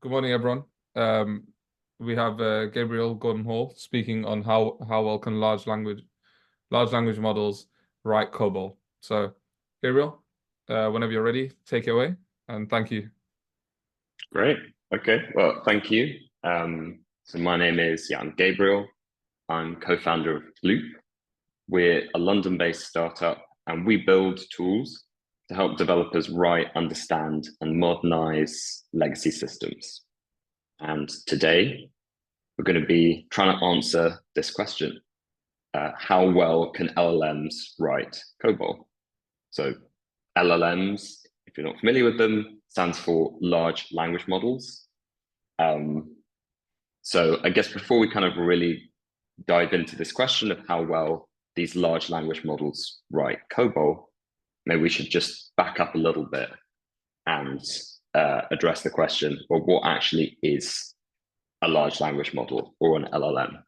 Good morning, everyone. Um, we have Gabriel Gordon Hall speaking on how well can large language models write COBOL. So, Gabriel, whenever you're ready, take it away, and thank you. Great. Okay. Well, thank you. So my name is, I'm Gabriel. I'm co-founder of Loop. We're a London-based startup, and we build tools to help developers write, understand, and modernize legacy systems. And today, we're going to be trying to answer this question. How well can LLMs write COBOL? So LLMs, if you're not familiar with them, stands for large language models. So I guess before we kind of really dive into this question of how well these large language models write COBOL, maybe we should just back up a little bit and address the question, well, what actually is a large language model or an LLM?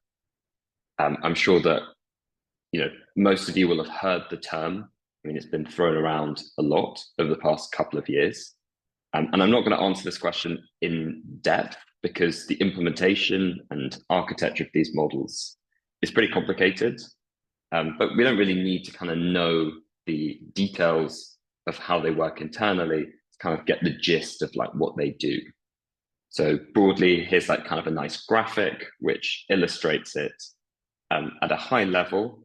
I'm sure that most of you will have heard the term. I mean, it's been thrown around a lot over the past couple of years. And I'm not going to answer this question in depth because the implementation and architecture of these models is pretty complicated. But we don't really need to kind of know the details of how they work internally to kind of get the gist of like what they do. So broadly, here's like kind of a nice graphic which illustrates it. At a high level,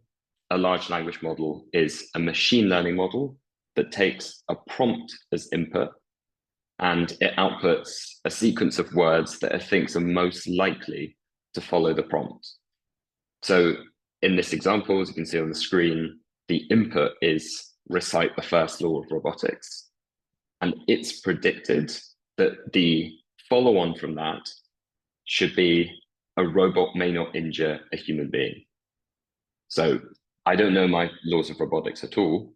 a large language model is a machine learning model that takes a prompt as input and it outputs a sequence of words that it thinks are most likely to follow the prompt. So in this example, as you can see on the screen, the input is recite the first law of robotics. And it's predicted that the follow-on from that should be a robot may not injure a human being. So I don't know my laws of robotics at all.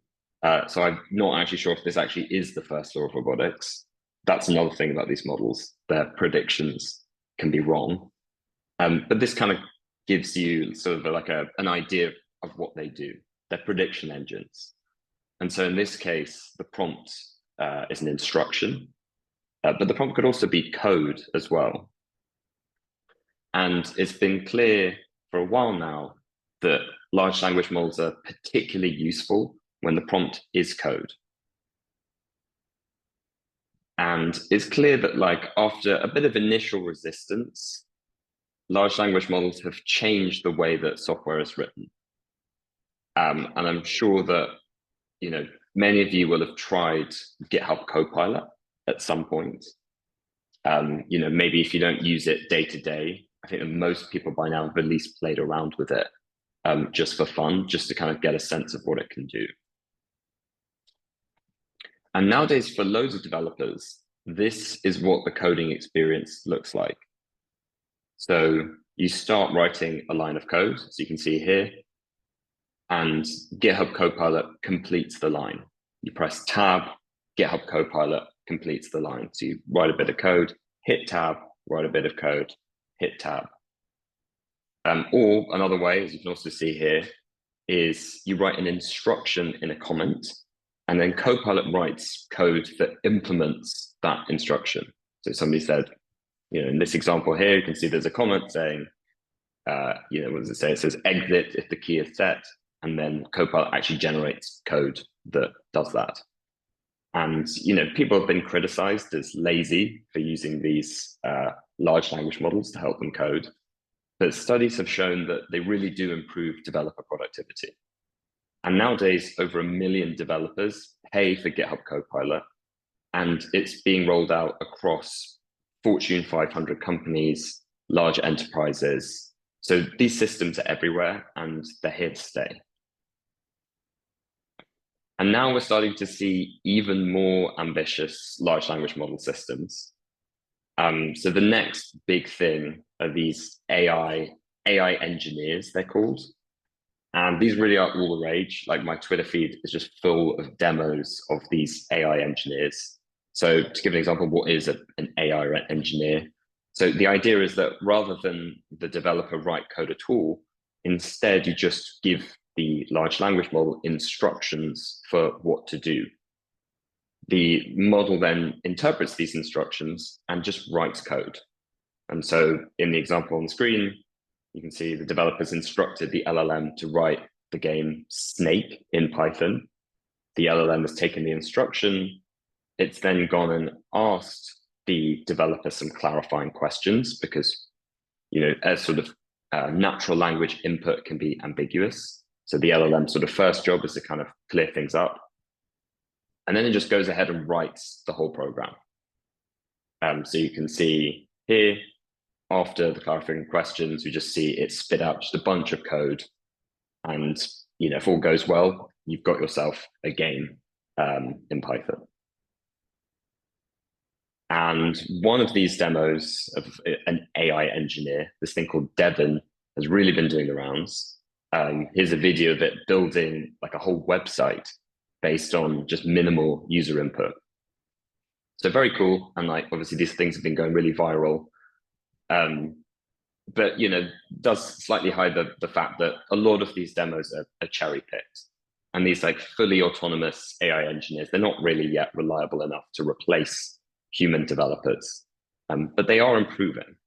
So I'm not actually sure if this actually is the first law of robotics. That's another thing about these models. Their predictions can be wrong. But this kind of gives you sort of like an idea of what they do. They're prediction engines. And so in this case, the prompt is an instruction, but the prompt could also be code as well. And it's been clear for a while now that large language models are particularly useful when the prompt is code. And it's clear that like after a bit of initial resistance, large language models have changed the way that software is written. And I'm sure that, many of you will have tried GitHub Copilot at some point. Maybe if you don't use it day to day, I think that most people by now have at least played around with it just for fun, just to kind of get a sense of what it can do. And nowadays, for loads of developers, this is what the coding experience looks like. So you start writing a line of code, as you can see here, and GitHub Copilot completes the line. You press tab, GitHub Copilot completes the line. So you write a bit of code, hit tab, write a bit of code, hit tab. Or another way, as you can also see here, is you write an instruction in a comment, and then Copilot writes code that implements that instruction. So somebody said, in this example here, you can see there's a comment saying, what does it say? It says exit if the key is set, and then Copilot actually generates code that does that. And, people have been criticized as lazy for using these large language models to help them code. But studies have shown that they really do improve developer productivity. And nowadays, over 1 million developers pay for GitHub Copilot, and it's being rolled out across Fortune 500 companies, large enterprises. So these systems are everywhere, and they're here to stay. And now we're starting to see even more ambitious large language model systems. So the next big thing are these AI engineers, they're called. And these really are all the rage. Like my Twitter feed is just full of demos of these AI engineers. So to give an example, what is an AI engineer? So the idea is that rather than the developer write code at all, instead you just give the large language model instructions for what to do. the model then interprets these instructions and just writes code. And so in the example on the screen, you can see the developers instructed the LLM to write the game Snake in Python. The LLM has taken the instruction. It's then gone and asked the developer some clarifying questions because, a sort of natural language input can be ambiguous. So the LLM sort of first job is to kind of clear things up. And then it just goes ahead and writes the whole program. So you can see here, after the clarifying questions, we just see it spit out just a bunch of code. And, if all goes well, you've got yourself a game in Python. And one of these demos of an AI engineer, this thing called Devin, has really been doing the rounds. Here's a video of it building like a whole website based on just minimal user input. So very cool. And like, obviously these things have been going really viral. But, does slightly hide the fact that a lot of these demos are cherry picked. And these like fully autonomous AI engineers, they're not really yet reliable enough to replace human developers, but they are improving.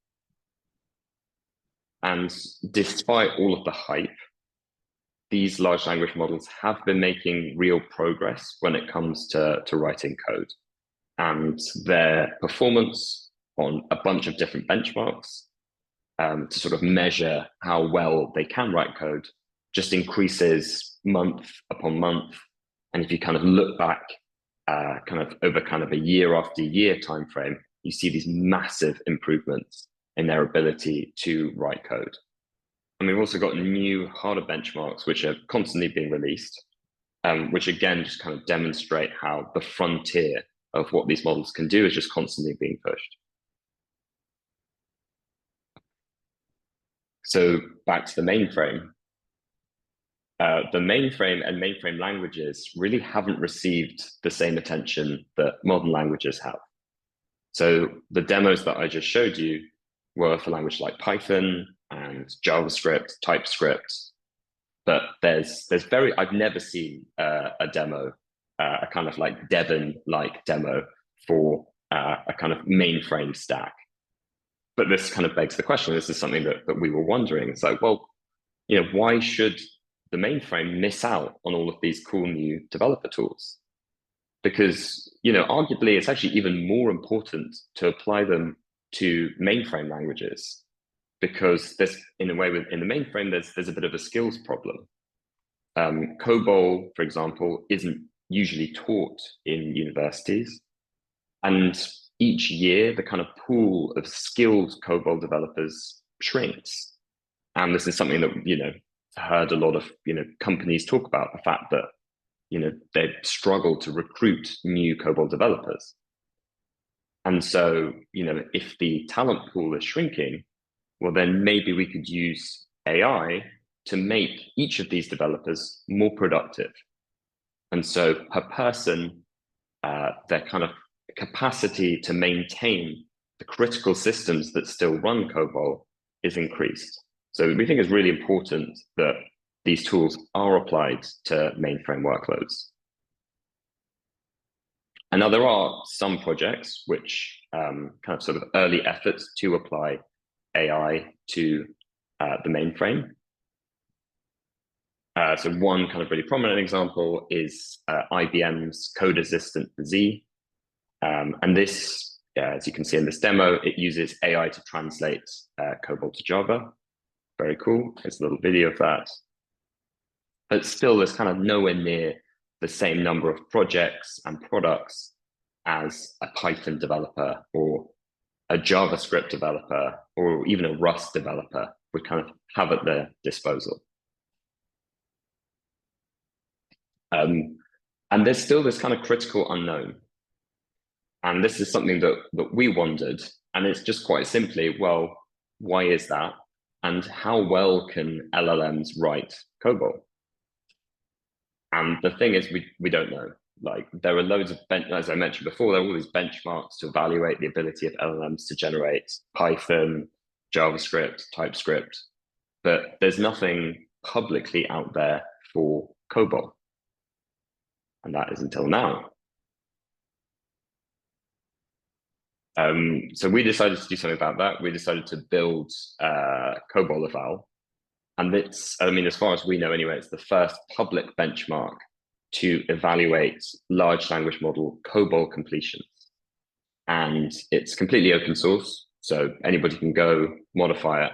And despite all of the hype, these large language models have been making real progress when it comes to writing code. And their performance on a bunch of different benchmarks to sort of measure how well they can write code just increases month upon month. And if you kind of look back kind of over kind of a year after year timeframe, you see these massive improvements in their ability to write code. And we've also got new harder benchmarks, which are constantly being released, which again just kind of demonstrate how the frontier of what these models can do is just constantly being pushed. So back to the mainframe. The mainframe and mainframe languages really haven't received the same attention that modern languages have. So the demos that I just showed you were for languages like Python and JavaScript, TypeScript, but I've never seen a demo, a kind of like Devon-like demo for a kind of mainframe stack. But this kind of begs the question, this is something that we were wondering. It's like, well, why should the mainframe miss out on all of these cool new developer tools? Because, arguably it's actually even more important to apply them to mainframe languages, because in the mainframe, there's a bit of a skills problem. COBOL, for example, isn't usually taught in universities. And each year, the kind of pool of skilled COBOL developers shrinks. And this is something that, heard a lot of, companies talk about, the fact that, they struggle to recruit new COBOL developers. And so, if the talent pool is shrinking, well, then maybe we could use AI to make each of these developers more productive. And so per person, their kind of capacity to maintain the critical systems that still run COBOL is increased. So we think it's really important that these tools are applied to mainframe workloads. And now there are some projects which kind of sort of early efforts to apply AI to the mainframe. So one kind of really prominent example is IBM's Code Assistant for Z. And this, as you can see in this demo, it uses AI to translate COBOL to Java. Very cool. There's a little video of that. But still, there's kind of nowhere near the same number of projects and products as a Python developer or a JavaScript developer or even a Rust developer would kind of have at their disposal. And there's still this kind of critical unknown. And this is something that we wondered. And it's just quite simply, well, why is that? And how well can LLMs write COBOL? And the thing is, we don't know. Like, there are loads of, as I mentioned before, there are all these benchmarks to evaluate the ability of LLMs to generate Python, JavaScript, TypeScript, but there's nothing publicly out there for COBOL. And that is until now. So we decided to do something about that. We decided to build COBOLEval. And it's, I mean, as far as we know anyway, it's the first public benchmark to evaluate large language model COBOL completions. And it's completely open source. So anybody can go modify it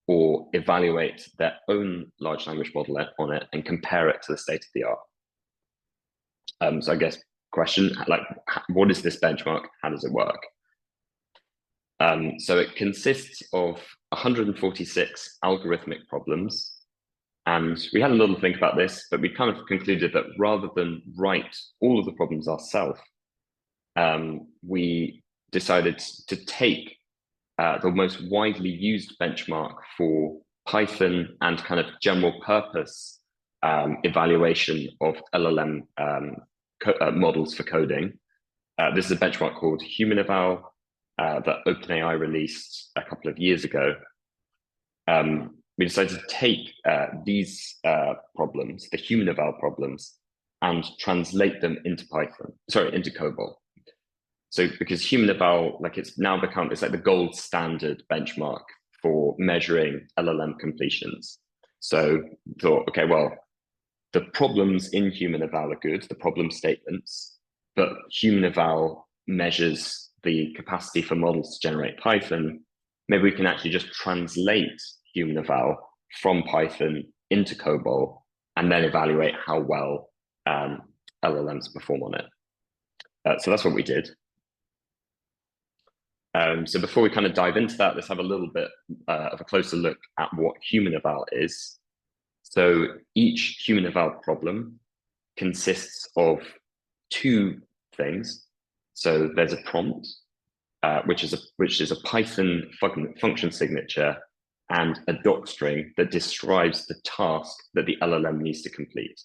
or evaluate their own large language model on it and compare it to the state of the art. So I guess question, like, what is this benchmark? How does it work? So it consists of 146 algorithmic problems. And we had a little think about this, but we kind of concluded that rather than write all of the problems ourselves, we decided to take the most widely used benchmark for Python and kind of general purpose evaluation of LLM models for coding. This is a benchmark called COBOLEval that OpenAI released a couple of years ago. We decided to take these problems, the COBOLEval problems, and translate them into into COBOL. So because COBOLEval, like, it's now become, it's like the gold standard benchmark for measuring LLM completions. So thought, okay, well, the problems in COBOLEval are good, the problem statements, but COBOLEval measures the capacity for models to generate Python. Maybe we can actually just translate COBOLEval from Python into COBOL and then evaluate how well LLMs perform on it. So that's what we did. So before we kind of dive into that, let's have a little bit of a closer look at what COBOLEval is. So each COBOLEval problem consists of two things. So there's a prompt, which is a Python function signature, and a docstring that describes the task that the LLM needs to complete.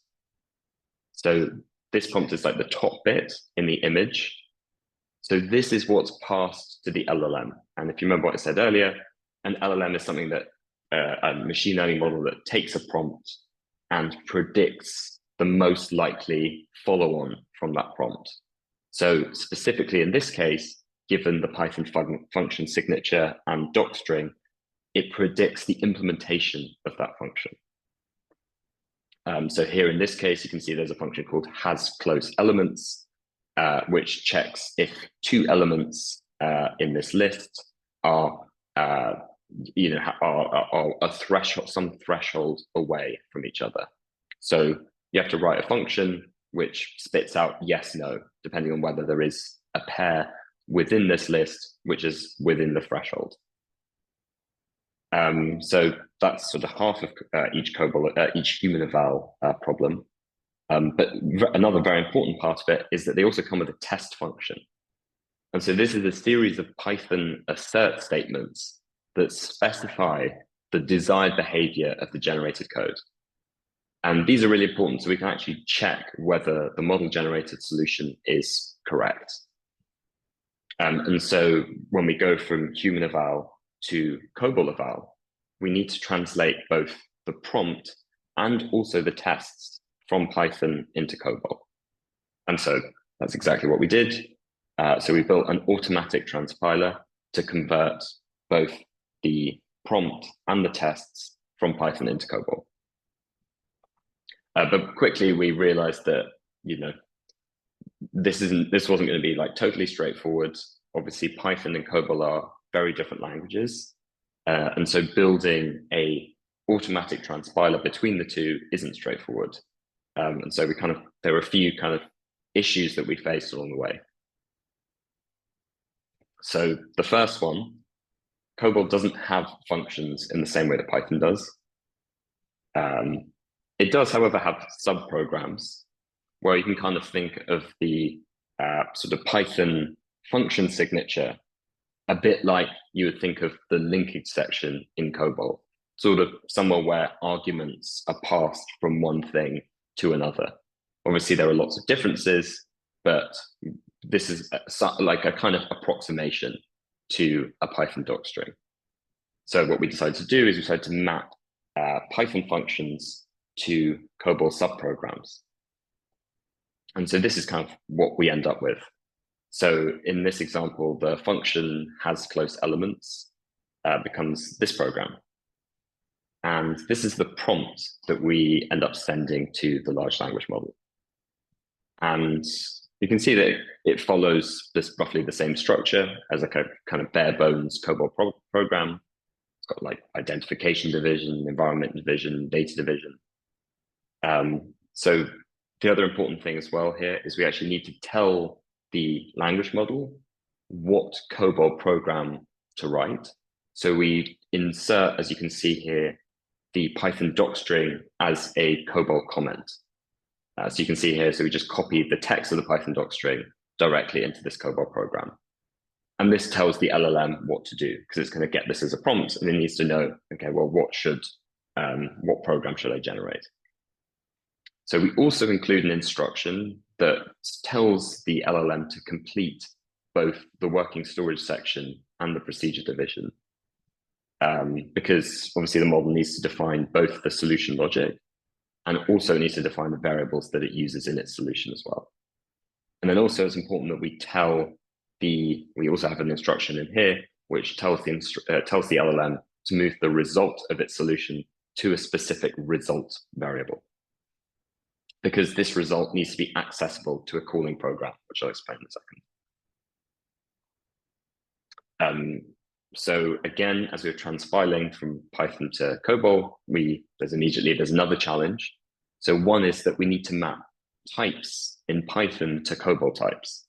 So this prompt is like the top bit in the image. So this is what's passed to the LLM. And if you remember what I said earlier, an LLM is something that a machine learning model that takes a prompt and predicts the most likely follow-on from that prompt. So specifically in this case, given the Python function signature and docstring, it predicts the implementation of that function. So here in this case, you can see there's a function called hasCloseElements, which checks if two elements in this list are a threshold, some threshold away from each other. So you have to write a function which spits out yes, no, depending on whether there is a pair within this list, which is within the threshold. So that's sort of half of each COBOLEval problem. But another very important part of it is that they also come with a test function. And so this is a series of Python assert statements that specify the desired behavior of the generated code. And these are really important, so we can actually check whether the model generated solution is correct. And so when we go from COBOLEval to COBOLEval, we need to translate both the prompt and also the tests from Python into COBOL. And so that's exactly what we did. So we built an automatic transpiler to convert both the prompt and the tests from Python into COBOL. But quickly we realized that, this wasn't going to be like totally straightforward. Obviously, Python and COBOL are very different languages. And so building a automatic transpiler between the two isn't straightforward. And so there were a few kind of issues that we faced along the way. So the first one, COBOL doesn't have functions in the same way that Python does. It does, however, have subprograms where you can kind of think of the sort of Python function signature a bit like you would think of the linkage section in COBOL, sort of somewhere where arguments are passed from one thing to another. Obviously, there are lots of differences, but this is like a kind of approximation to a Python docstring. So what we decided to do is we decided to map Python functions to COBOL subprograms. And so this is kind of what we end up with. So in this example, the function has close elements becomes this program. And this is the prompt that we end up sending to the large language model. And you can see that it follows this roughly the same structure as a kind of bare bones COBOL program. It's got like identification division, environment division, data division. So the other important thing as well here is we actually need to tell the language model what COBOL program to write. So we insert, as you can see here, the Python docstring as a COBOL comment. So you can see here, so we just copied the text of the Python docstring directly into this COBOL program. And this tells the LLM what to do, because it's going to get this as a prompt, and it needs to know, okay, well, what program should I generate? So we also include an instruction that tells the LLM to complete both the working storage section and the procedure division. Because obviously the model needs to define both the solution logic and also needs to define the variables that it uses in its solution as well. And then also it's important that we also have an instruction in here which tells the LLM to move the result of its solution to a specific result variable, because this result needs to be accessible to a calling program, which I'll explain in a second. So again, as we're transpiling from Python to COBOL, there's another challenge. So one is that we need to map types in Python to COBOL types.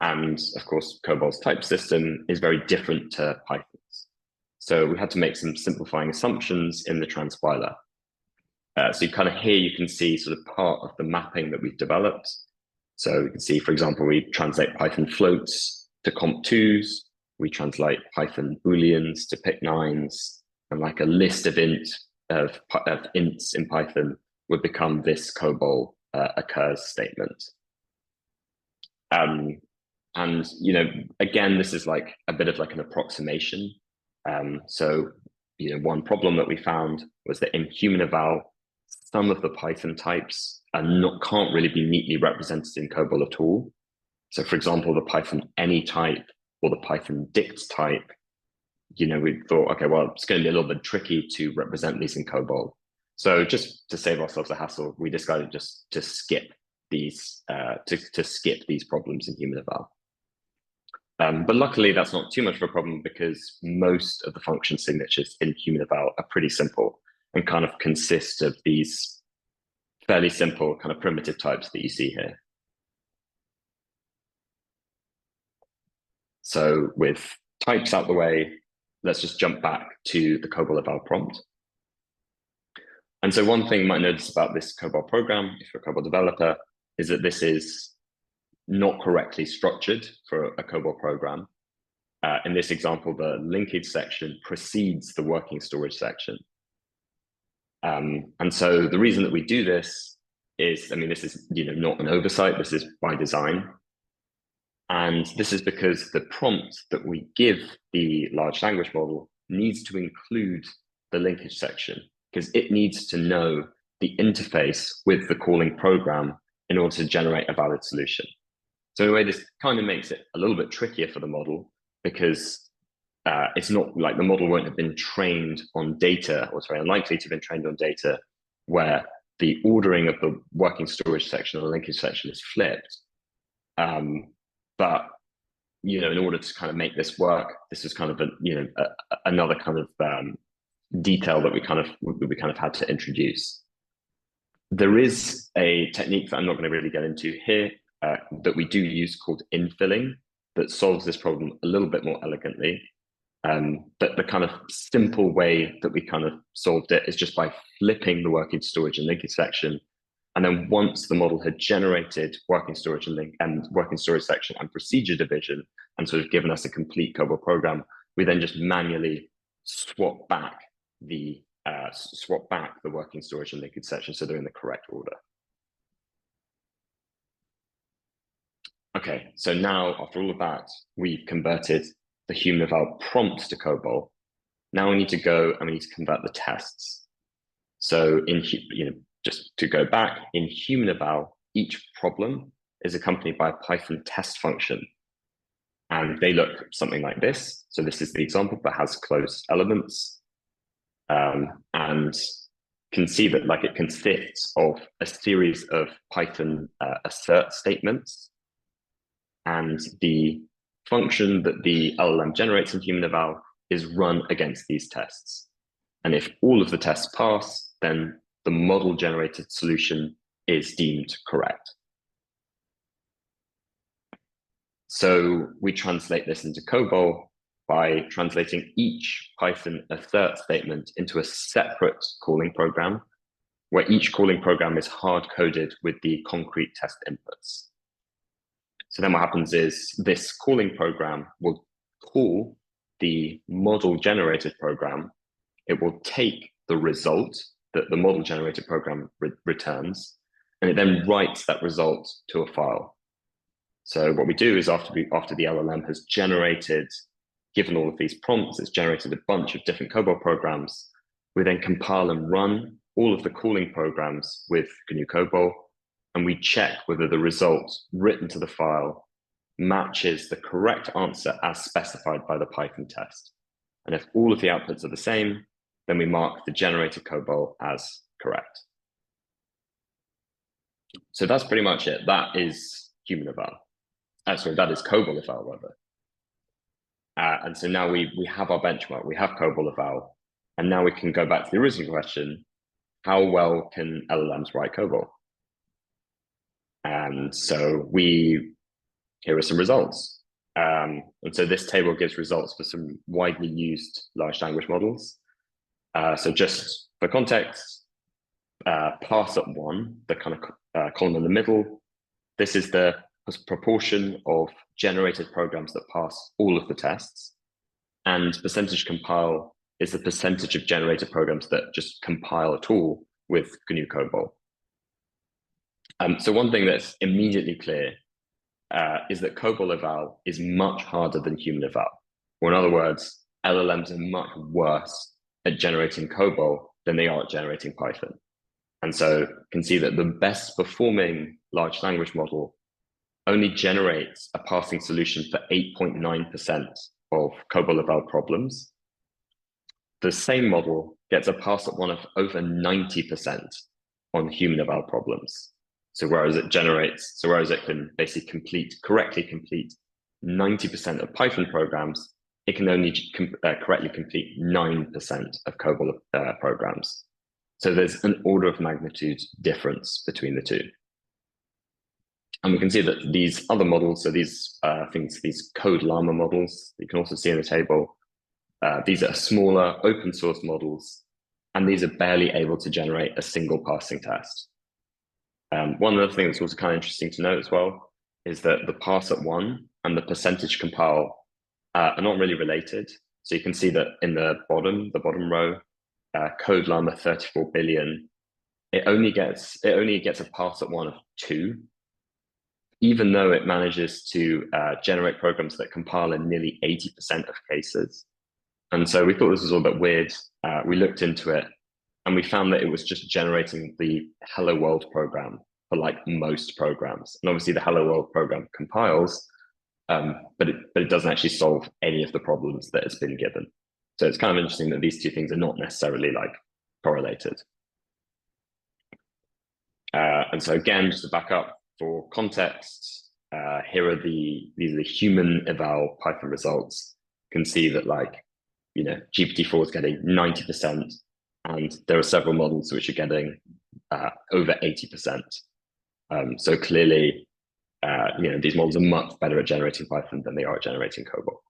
And of course, COBOL's type system is very different to Python's. So we had to make some simplifying assumptions in the transpiler. So you can see sort of part of the mapping that we've developed. So you can see, for example, we translate Python floats to comp2s. We translate Python booleans to pic9s, and like a list of ints in Python would become this COBOL occurs statement. And again, this is like a bit of like an approximation. So one problem that we found was that in HumanEval, some of the Python types can't really be neatly represented in COBOL at all. So for example, the Python any type or the Python dict type, we thought, okay, well, it's going to be a little bit tricky to represent these in COBOL. So just to save ourselves a hassle, we decided just to skip these problems in HumanEval. But luckily, that's not too much of a problem because most of the function signatures in HumanEval are pretty simple and kind of consist of these fairly simple kind of primitive types that you see here. So with types out the way, let's just jump back to the COBOLEval prompt. And so one thing you might notice about this COBOL program, if you're a COBOL developer, is that this is not correctly structured for a COBOL program. In this example, the linkage section precedes the working storage section. And so the reason that we do this is, this is not an oversight, this is by design. And this is because the prompt that we give the large language model needs to include the linkage section, because it needs to know the interface with the calling program in order to generate a valid solution. So in a way, this kind of makes it a little bit trickier for the model, because it's not like the model won't have been trained on data, or it's very unlikely to have been trained on data where the ordering of the working storage section or the linkage section is flipped. But in order to kind of make this work, this is kind of another kind of detail that we kind of had to introduce. There is a technique that I'm not going to really get into here that we do use called infilling that solves this problem a little bit more elegantly. But the kind of simple way that we kind of solved it is just by flipping the working storage and linkage section. And then once the model had generated working storage and working storage section and procedure division and sort of given us a complete COBOL program, we then just manually swap back the working storage and linkage section so they're in the correct order. Okay, so now after all of that, we've converted the HumanEval prompt to COBOL. Now we need to go and we need to convert the tests. So just to go back, in HumanEval, each problem is accompanied by a Python test function And they look something like this. So this is the example that has close elements. So this is the example that has close elements. And can see that like it consists of a series of Python assert statements. And the function that the LLM generates in HumanEval is run against these tests. And if all of the tests pass, then the model generated solution is deemed correct. So we translate this into COBOL by translating each Python assert statement into a separate calling program, where each calling program is hard-coded with the concrete test inputs. So then what happens is this calling program will call the model-generated program. It will take the result that the model-generated program returns, and it then writes that result to a file. So what we do is after the LLM has given all of these prompts, it's generated a bunch of different COBOL programs. We then compile and run all of the calling programs with GNU COBOL, and we check whether the result written to the file matches the correct answer as specified by the Python test. And if all of the outputs are the same, then we mark the generated COBOL as correct. So that's pretty much it. That is HumanEval. Sorry, that is COBOLEval rather. And so now we have our benchmark, we have COBOLEval, and now we can go back to the original question: how well can LLMs write COBOL? And so here are some results. And so this table gives results for some widely used large language models. So just for context, parse@1, the kind of column in the middle, this is the proportion of generated programs that pass all of the tests, and percentage compile is the percentage of generated programs that just compile at all with GNU COBOL. So one thing that's immediately clear is that COBOLEval is much harder than HumanEval, or in other words, LLMs are much worse at generating COBOL than they are at generating Python. And so you can see that the best performing large language model only generates a passing solution for 8.9% of COBOLEval problems. The same model gets a parse@1 of over 90% on HumanEval problems. So whereas it can basically correctly complete 90% of Python programs, it can only correctly complete 9% of COBOL programs. So there's an order of magnitude difference between the two. And we can see that these other models, so these these CodeLlama models, you can also see in the table, these are smaller open source models, and these are barely able to generate a single passing test. One other thing that's also kind of interesting to note as well is that the parse@1 and the percentage compile are not really related. So you can see that in the bottom row, CodeLlama 34 billion, it only gets a parse@1 of 2, even though it manages to generate programs that compile in nearly 80% of cases. And so we thought this was a little bit weird. We looked into it, and we found that it was just generating the Hello World program for like most programs. And obviously the Hello World program compiles, but it doesn't actually solve any of the problems that it's been given. So it's kind of interesting that these two things are not necessarily like correlated. And so again, just to back up for context, these are the HumanEval Python results. You can see that GPT-4 is getting 90%, and there are several models which are getting over 80%. So clearly, these models are much better at generating Python than they are at generating COBOL.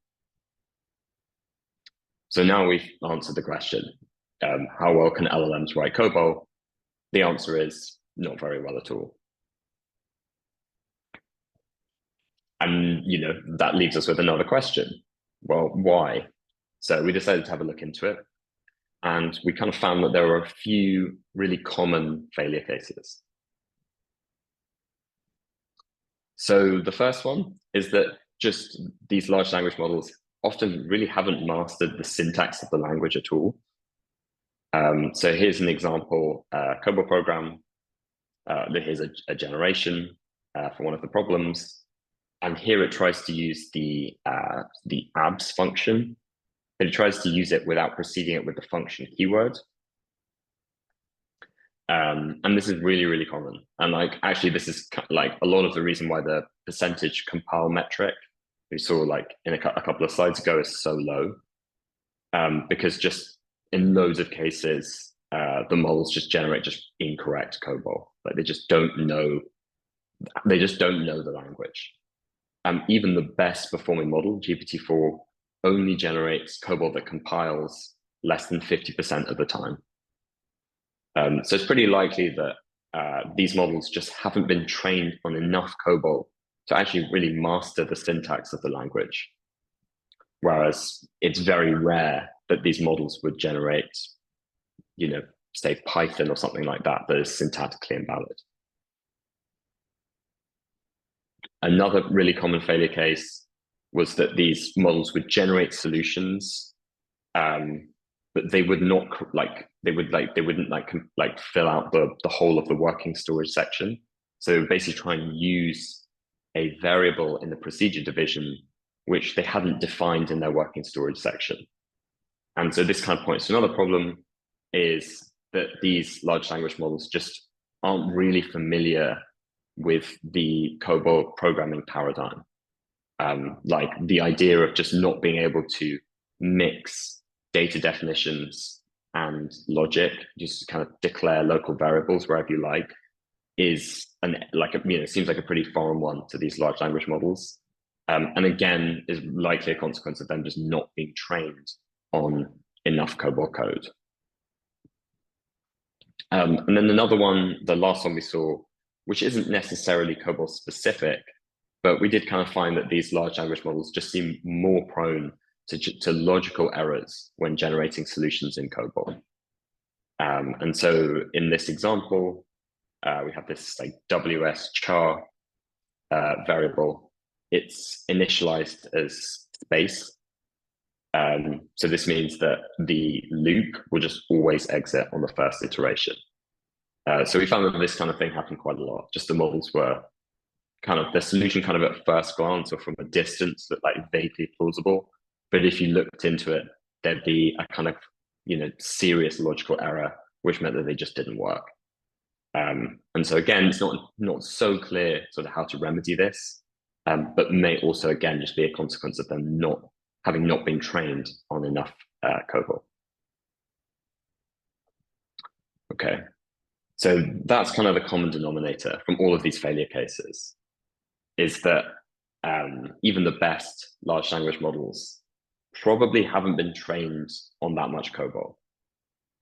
So now we've answered the question, how well can LLMs write COBOL? The answer is not very well at all. And that leaves us with another question. Well, why? So we decided to have a look into it, and we kind of found that there were a few really common failure cases. So the first one is that just these large language models often really haven't mastered the syntax of the language at all. So here's an example COBOL program. Here's a generation for one of the problems. And here it tries to use the abs function, but it tries to use it without preceding it with the function keyword. And this is really, really common. And like, actually, this is like a lot of the reason why the percentage compile metric we saw like in a couple of slides ago is so low. Because just in loads of cases, the models just generate just incorrect COBOL. Like they just don't know the language. Even the best performing model, GPT-4, only generates COBOL that compiles less than 50% of the time. So it's pretty likely that these models just haven't been trained on enough COBOL to actually really master the syntax of the language. Whereas it's very rare that these models would generate, say Python or something like that is syntactically invalid. Another really common failure case was that these models would generate solutions, but they would not they wouldn't fill out the whole of the working storage section. So basically try and use a variable in the procedure division which they hadn't defined in their working storage section. And so this kind of points to another problem, is that these large language models just aren't really familiar with the COBOL programming paradigm. Like the idea of just not being able to mix data definitions and logic, just kind of declare local variables wherever you like, is seems like a pretty foreign one to these large language models. And again, is likely a consequence of them just not being trained on enough COBOL code. And then another one, the last one we saw, which isn't necessarily COBOL specific, but we did kind of find that these large language models just seem more prone to logical errors when generating solutions in COBOL. And so in this example, we have this like WS char variable. It's initialized as space. So this means that the loop will just always exit on the first iteration. So we found that this kind of thing happened quite a lot. Just the models were the solution kind of at first glance or from a distance looked like vaguely plausible. But if you looked into it, there'd be a kind of, serious logical error, which meant that they just didn't work. And so again, it's not so clear sort of how to remedy this, but may also, again, just be a consequence of them not been trained on enough COBOL. Okay, so that's kind of the common denominator from all of these failure cases, is that even the best large language models probably haven't been trained on that much COBOL.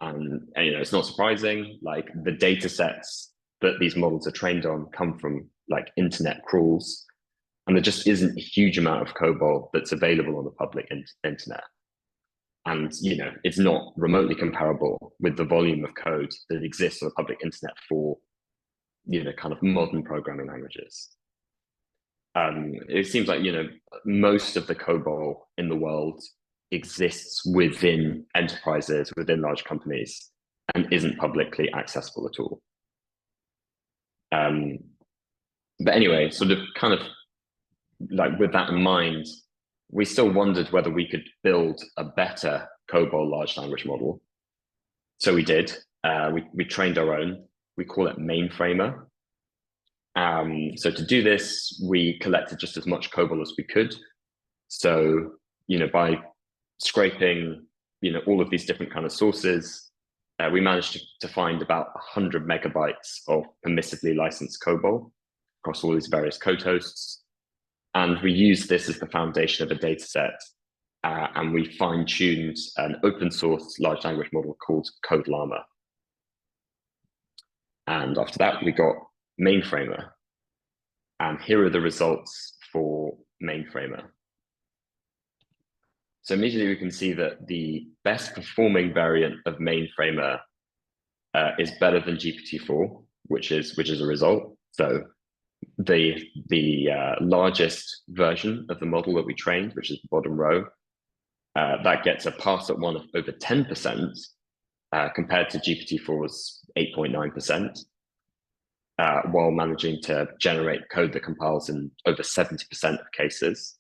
And it's not surprising, like the data sets that these models are trained on come from like internet crawls, and there just isn't a huge amount of COBOL that's available on the public internet. And it's not remotely comparable with the volume of code that exists on the public internet for kind of modern programming languages. It seems like most of the COBOL in the world exists within enterprises, within large companies, and isn't publicly accessible at all. But anyway, sort of kind of like with that in mind, we still wondered whether we could build a better COBOL large language model. So we did. We trained our own. We call it Mainframer. So to do this, we collected just as much COBOL as we could. So, by scraping, all of these different kind of sources, we managed to find about 100 megabytes of permissively licensed COBOL across all these various code hosts. And we used this as the foundation of a data set. And we fine-tuned an open source large language model called COBOLEval. And after that, we got Mainframer. And here are the results for Mainframer. So immediately we can see that the best performing variant of Mainframer is better than GPT-4, which is a result. So the largest version of the model that we trained, which is the bottom row, that gets a pass at one of over 10%, compared to GPT-4's 8.9%. while managing to generate code that compiles in over 70% of cases.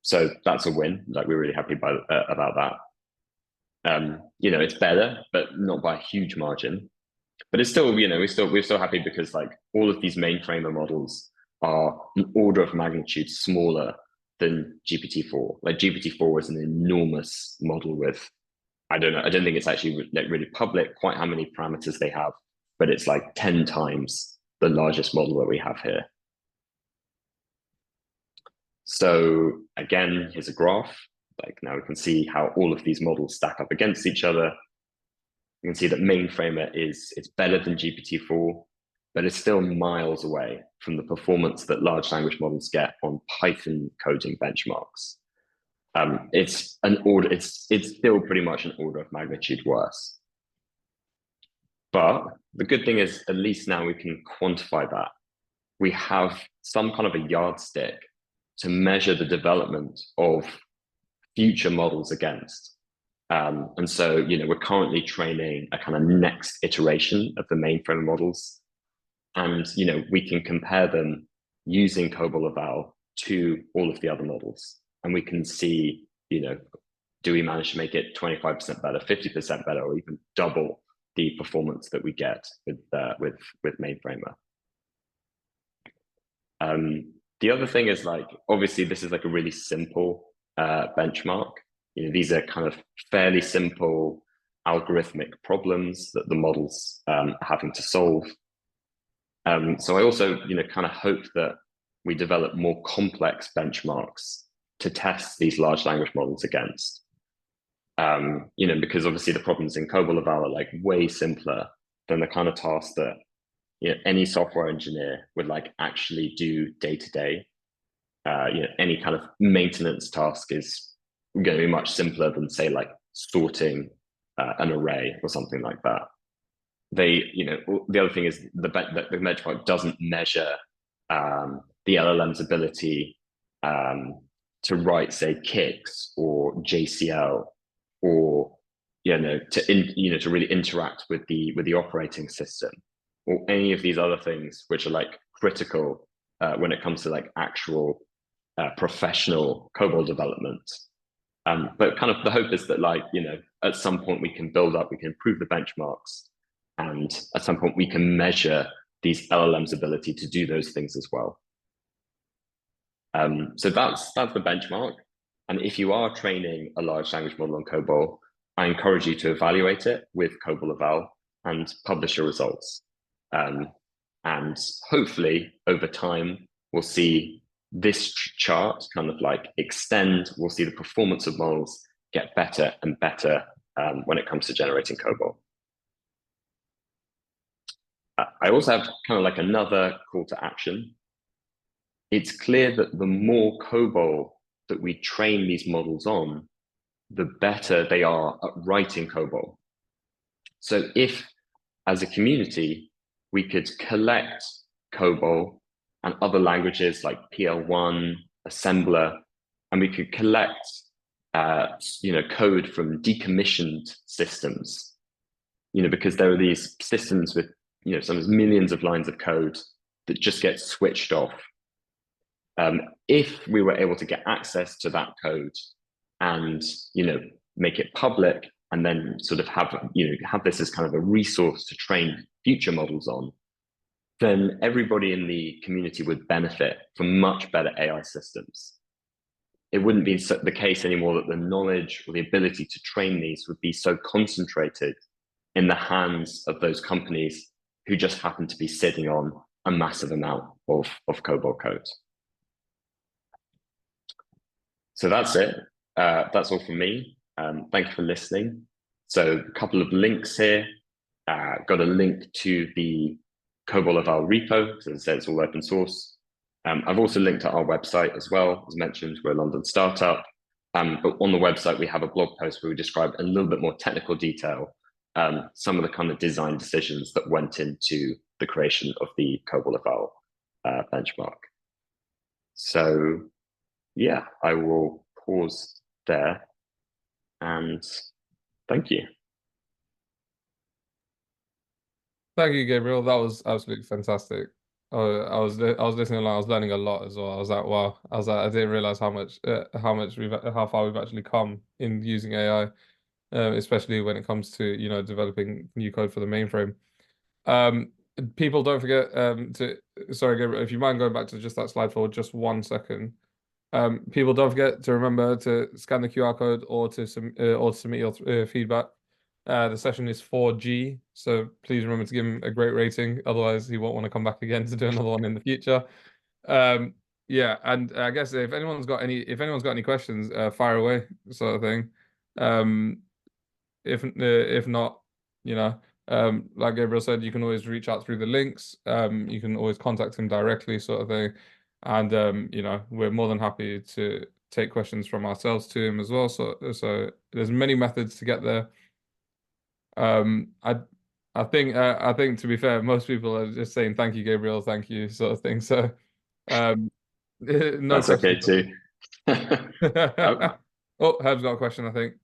So that's a win. Like, we're really happy about that. It's better, but not by a huge margin. But it's still, we're still happy because like all of these mainframer models are an order of magnitude smaller than GPT-4. Like, GPT-4 was an enormous model with, I don't think it's actually really public quite how many parameters they have, but it's like 10 times the largest model that we have here. So again, here's a graph. Like, now we can see how all of these models stack up against each other. You can see that mainframer it's better than GPT-4, but it's still miles away from the performance that large language models get on Python coding benchmarks. It's still pretty much an order of magnitude worse. But the good thing is, at least now we can quantify that. We have some kind of a yardstick to measure the development of future models against. And so, we're currently training a kind of next iteration of the mainframe models. And, we can compare them using COBOLEval to all of the other models. And we can see, do we manage to make it 25% better, 50% better, or even double the performance that we get with mainframer. The other thing is, like, obviously this is like a really simple benchmark. These are kind of fairly simple algorithmic problems that the models are having to solve. So I also, kind of hope that we develop more complex benchmarks to test these large language models against. Because obviously the problems in COBOLEval are like way simpler than the kind of tasks that any software engineer would like actually do day to day. Any kind of maintenance task is going to be much simpler than, say, like sorting an array or something like that. The other thing is the benchmark doesn't measure the LLM's ability to write, say, kicks or JCL, or to really interact with the operating system, or any of these other things which are like critical when it comes to like actual professional COBOL development. But kind of the hope is that, like, at some point we can improve the benchmarks, and at some point we can measure these LLMs' ability to do those things as well. So that's the benchmark. And if you are training a large language model on COBOL, I encourage you to evaluate it with COBOLEval and publish your results. And hopefully over time, we'll see this chart kind of like extend. We'll see the performance of models get better and better when it comes to generating COBOL. I also have kind of like another call to action. It's clear that the more COBOL that we train these models on, the better they are at writing COBOL. So if, as a community, we could collect COBOL and other languages like PL1, assembler, and we could collect code from decommissioned systems, because there are these systems with sometimes millions of lines of code that just get switched off. If we were able to get access to that code and make it public, and then sort of have this as kind of a resource to train future models on, then everybody in the community would benefit from much better AI systems. It wouldn't be the case anymore that the knowledge or the ability to train these would be so concentrated in the hands of those companies who just happen to be sitting on a massive amount of COBOL code. So that's it. That's all from me. Thank you for listening. So a couple of links here. Got a link to the COBOLEval repo, so as I said, it's all open source. I've also linked to our website as well. As mentioned, we're a London startup. But on the website, we have a blog post where we describe in a little bit more technical detail some of the kind of design decisions that went into the creation of the COBOLEval benchmark. So yeah, I will pause there, and thank you. Thank you, Gabriel. That was absolutely fantastic. I was listening along. I was learning a lot as well. I was like, wow. I didn't realize how far we've actually come in using AI, especially when it comes to developing new code for the mainframe. Um, People don't forget to sorry, Gabriel, if you mind going back to just that slide for just 1 second. People don't forget to remember to scan the QR code or to submit your feedback. The session is 4G, so please remember to give him a great rating. Otherwise, he won't want to come back again to do another one in the future. Um, yeah, and I guess if anyone's got any questions, fire away, sort of thing. Um, if not, you know, like Gabriel said, you can always reach out through the links. You can always contact him directly, sort of thing. And we're more than happy to take questions from ourselves to him as well. So there's many methods to get there. I think to be fair, most people are just saying thank you, Gabriel, thank you, sort of thing. So um, no That's okay questions. too. Oh, Oh, Herb's got a question, I think.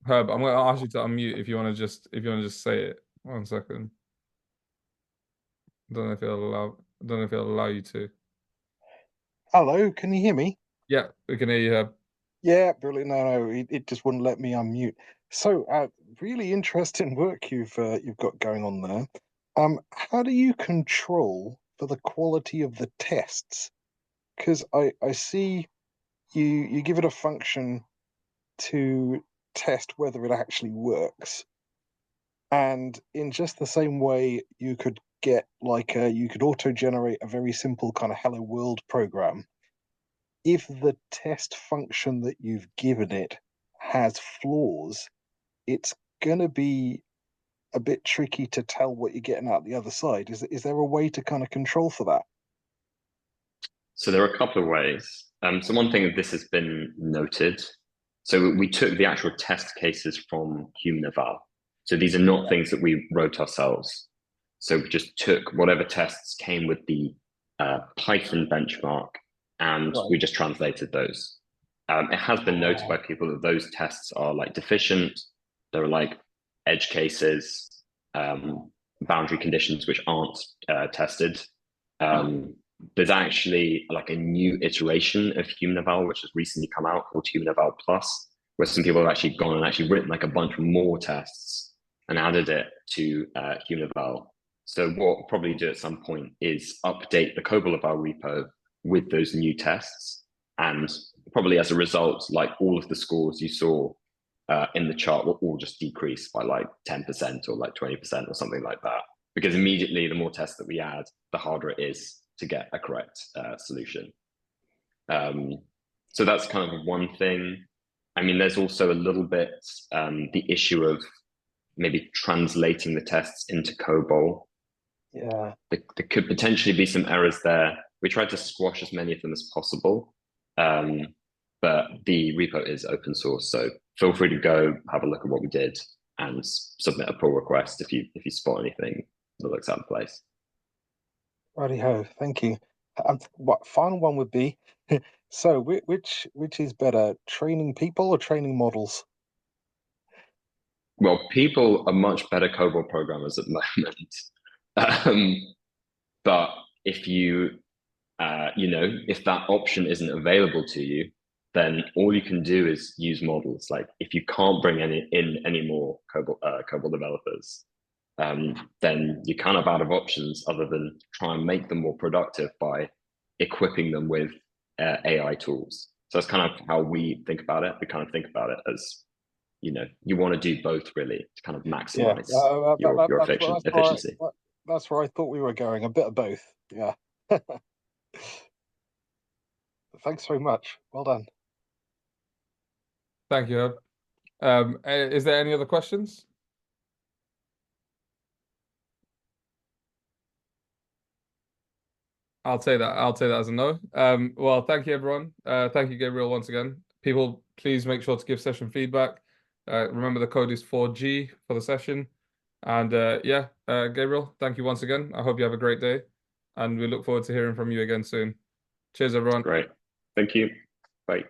Herb, I'm going to ask you to unmute if you want to just say it. 1 second. Don't know if it'll allow you to. Hello, can you hear me? Yeah, we can hear you, Herb. Yeah, brilliant. No, it just wouldn't let me unmute. So, really interesting work you've got going on there. How do you control for the quality of the tests? Because I see you give it a function to test whether it actually works, and in just the same way, you could get you could auto generate a very simple kind of hello world program. If the test function that you've given it has flaws, it's going to be a bit tricky to tell what you're getting out the other side. Is there a way to kind of control for that? so there are a couple of ways. So one thing this has been noted. So we took the actual test cases from COBOLEval. So these are not things that we wrote ourselves. So we just took whatever tests came with the Python benchmark, and Right. we just translated those. It has been noted by people that those tests are like deficient. There are like edge cases, boundary conditions which aren't tested. There's actually like a new iteration of COBOLEval which has recently come out called COBOLEval Plus, where some people have actually gone and actually written like a bunch more tests and added it to COBOLEval. So what we'll probably do at some point is update the COBOLEval repo with those new tests, and probably as a result, like all of the scores you saw in the chart will all just decrease by like 10% or like 20% or something like that. Because immediately the more tests that we add, the harder it is to get a correct solution. So that's kind of one thing. I mean, there's also a little bit the issue of maybe translating the tests into COBOL. Yeah. There could potentially be some errors there. We tried to squash as many of them as possible, but the repo is open source, so feel free to go have a look at what we did and submit a pull request if you spot anything that looks out of place. Righty ho, thank you. What final one would be? So, which is better, training people or training models? Well, people are much better COBOL programmers at the moment, but if if that option isn't available to you, then all you can do is use models. Like if you can't bring any more COBOL developers, then you're kind of out of options other than try and make them more productive by equipping them with AI tools. So that's kind of how we think about it. We kind of think about it as, you want to do both really to kind of maximize your efficiency. That's where I thought we were going. A bit of both. Yeah. Thanks very much. Well done. Thank you, Herb. Is there any other questions? I'll say that. I'll say that as a no. Well, thank you, everyone. Thank you, Gabriel, once again. People, please make sure to give session feedback. Remember the code is 4G for the session. And Gabriel, thank you once again. I hope you have a great day, and we look forward to hearing from you again soon. Cheers, everyone. Great. Thank you. Bye.